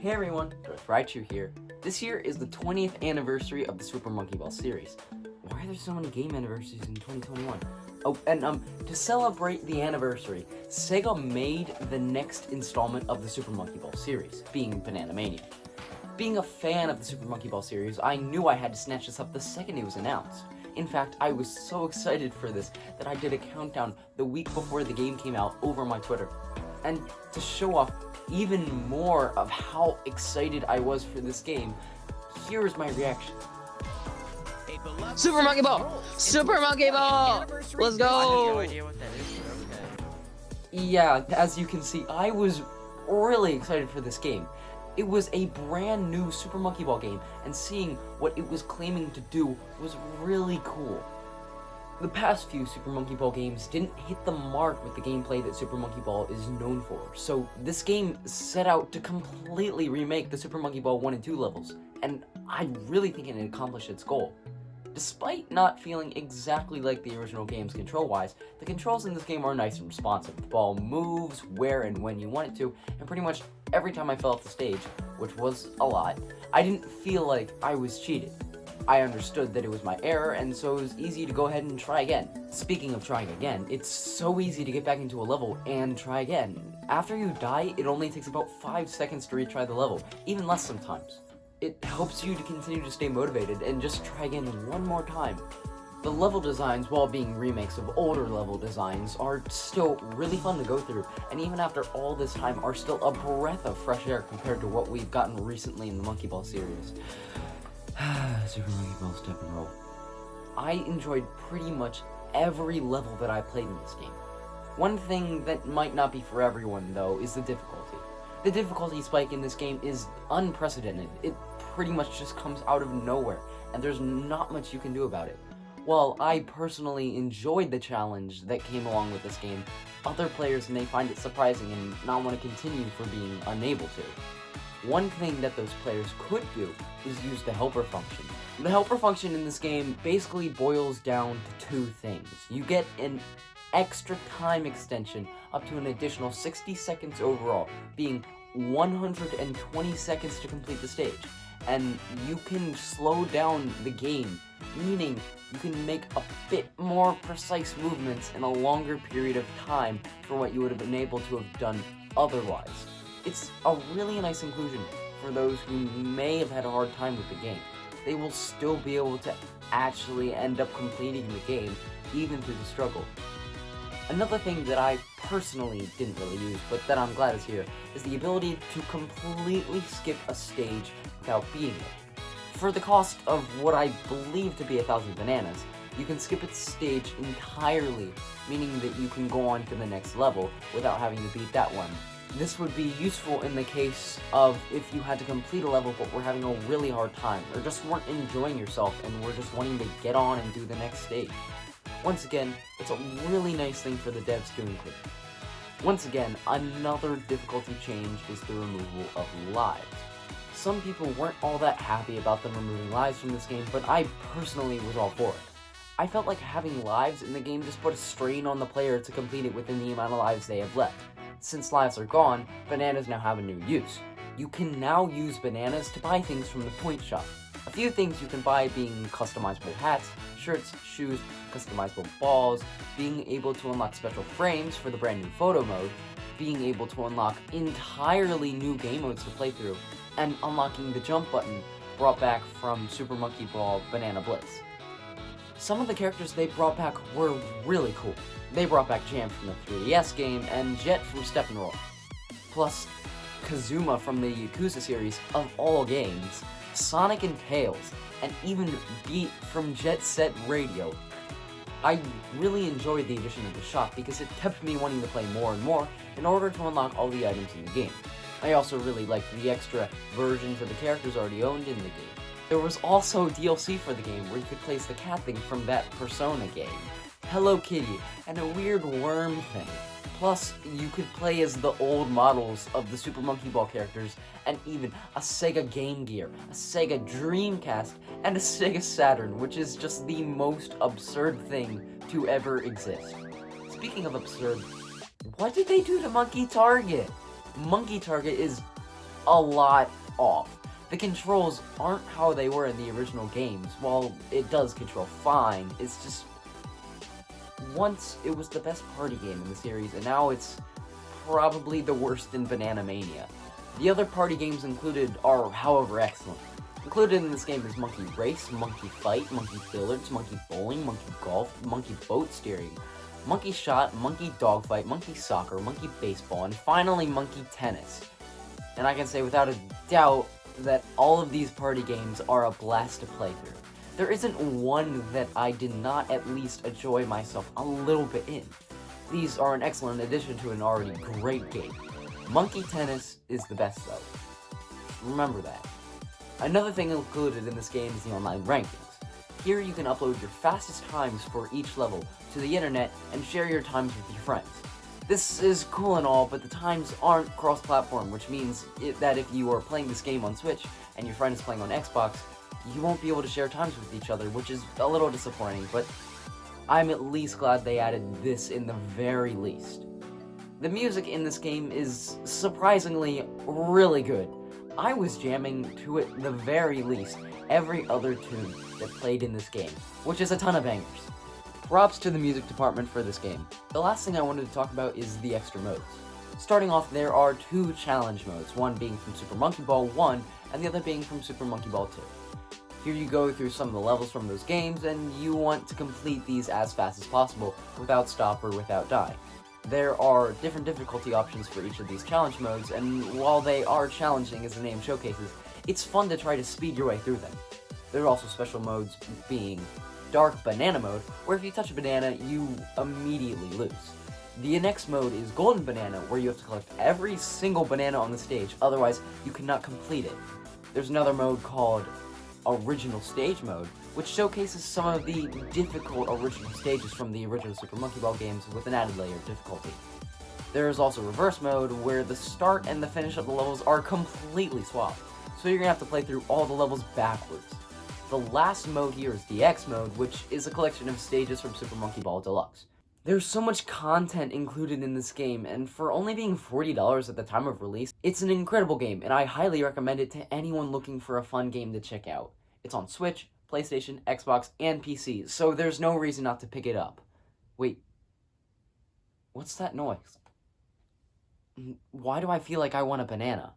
Hey everyone, DarthRaichu here. This year is the 20th anniversary of the Super Monkey Ball series. Why are there so many game anniversaries in 2021? Oh, and to celebrate the anniversary, Sega made the next installment of the Super Monkey Ball series, being Banana Mania. Being a fan of the Super Monkey Ball series, I knew I had to snatch this up the second it was announced. In fact, I was so excited for this that I did a countdown the week before the game came out over my Twitter. And to show off even more of how excited I was for this game, here is my reaction. Super Monkey Ball! Super Monkey Ball! Let's go! I have no idea what that is, but okay. Yeah, as you can see, I was really excited for this game. It was a brand new Super Monkey Ball game, and seeing what it was claiming to do was really cool. The past few Super Monkey Ball games didn't hit the mark with the gameplay that Super Monkey Ball is known for, so this game set out to completely remake the Super Monkey Ball 1 and 2 levels, and I really think it accomplished its goal. Despite not feeling exactly like the original games control-wise, the controls in this game are nice and responsive. The ball moves where and when you want it to, and pretty much every time I fell off the stage, which was a lot, I didn't feel like I was cheated. I understood that it was my error, and so it was easy to go ahead and try again. Speaking of trying again, it's so easy to get back into a level and try again. After you die, it only takes about 5 seconds to retry the level, even less sometimes. It helps you to continue to stay motivated and just try again one more time. The level designs, while being remakes of older level designs, are still really fun to go through, and even after all this time are still a breath of fresh air compared to what we've gotten recently in the Monkey Ball series. Super Monkey Ball Step and Roll. I enjoyed pretty much every level that I played in this game. One thing that might not be for everyone, though, is the difficulty. The difficulty spike in this game is unprecedented. It pretty much just comes out of nowhere, and there's not much you can do about it. While I personally enjoyed the challenge that came along with this game, other players may find it surprising and not want to continue for being unable to. One thing that those players could do is use the helper function. The helper function in this game basically boils down to two things. You get an extra time extension up to an additional 60 seconds overall, being 120 seconds to complete the stage. And you can slow down the game, meaning you can make a bit more precise movements in a longer period of time for what you would have been able to have done otherwise. It's a really nice inclusion for those who may have had a hard time with the game. They will still be able to actually end up completing the game, even through the struggle. Another thing that I personally didn't really use, but that I'm glad is here, is the ability to completely skip a stage without beating it. For the cost of what I believe to be 1,000 bananas, you can skip its stage entirely, meaning that you can go on to the next level without having to beat that one. This would be useful in the case of if you had to complete a level but were having a really hard time, or just weren't enjoying yourself and were just wanting to get on and do the next stage. Once again, it's a really nice thing for the devs to include. Once again, another difficulty change is the removal of lives. Some people weren't all that happy about them removing lives from this game, but I personally was all for it. I felt like having lives in the game just put a strain on the player to complete it within the amount of lives they have left. Since lives are gone, bananas now have a new use. You can now use bananas to buy things from the point shop. A few things you can buy being customizable hats, shirts, shoes, customizable balls, being able to unlock special frames for the brand new photo mode, being able to unlock entirely new game modes to play through, and unlocking the jump button brought back from Super Monkey Ball Banana Blitz. Some of the characters they brought back were really cool. They brought back Jam from the 3DS game and Jet from Step and Roll. Plus, Kazuma from the Yakuza series of all games, Sonic and Tails, and even Beat from Jet Set Radio. I really enjoyed the addition of the shop because it kept me wanting to play more and more in order to unlock all the items in the game. I also really liked the extra versions of the characters already owned in the game. There was also DLC for the game where you could place the cat thing from that Persona game, Hello Kitty, and a weird worm thing. Plus, you could play as the old models of the Super Monkey Ball characters, and even a Sega Game Gear, a Sega Dreamcast, and a Sega Saturn, which is just the most absurd thing to ever exist. Speaking of absurd, what did they do to Monkey Target? Monkey Target is a lot off. The controls aren't how they were in the original games. While it does control fine, it's just... Once it was the best party game in the series, and now it's probably the worst in Banana Mania. The other party games included are, however, excellent. Included in this game is Monkey Race, Monkey Fight, Monkey Billiards, Monkey Bowling, Monkey Golf, Monkey Boat Steering, Monkey Shot, Monkey Dogfight, Monkey Soccer, Monkey Baseball, and finally Monkey Tennis. And I can say without a doubt that all of these party games are a blast to play through. There isn't one that I did not at least enjoy myself a little bit in. These are an excellent addition to an already great game. Monkey Tennis is the best though. Remember that. Another thing included in this game is the online rankings. Here you can upload your fastest times for each level to the internet and share your times with your friends. This is cool and all, but the times aren't cross-platform, which means that if you are playing this game on Switch and your friend is playing on Xbox, you won't be able to share times with each other, which is a little disappointing, but I'm at least glad they added this in the very least. The music in this game is surprisingly really good. I was jamming to it the very least every other tune that played in this game, which is a ton of bangers. Props to the music department for this game. The last thing I wanted to talk about is the extra modes. Starting off, there are 2 challenge modes, one being from Super Monkey Ball 1 and the other being from Super Monkey Ball 2. Here you go through some of the levels from those games, and you want to complete these as fast as possible without stop or without die. There are different difficulty options for each of these challenge modes, and while they are challenging as the name showcases, it's fun to try to speed your way through them. There are also special modes being Dark Banana Mode, where if you touch a banana, you immediately lose. The next mode is Golden Banana, where you have to collect every single banana on the stage, otherwise you cannot complete it. There's another mode called Original Stage Mode, which showcases some of the difficult original stages from the original Super Monkey Ball games with an added layer of difficulty. There is also Reverse Mode, where the start and the finish of the levels are completely swapped, so you're going to have to play through all the levels backwards. The last mode here is DX Mode, which is a collection of stages from Super Monkey Ball Deluxe. There's so much content included in this game, and for only being $40 at the time of release, it's an incredible game, and I highly recommend it to anyone looking for a fun game to check out. It's on Switch, PlayStation, Xbox, and PC, so there's no reason not to pick it up. Wait, what's that noise? Why do I feel like I want a banana?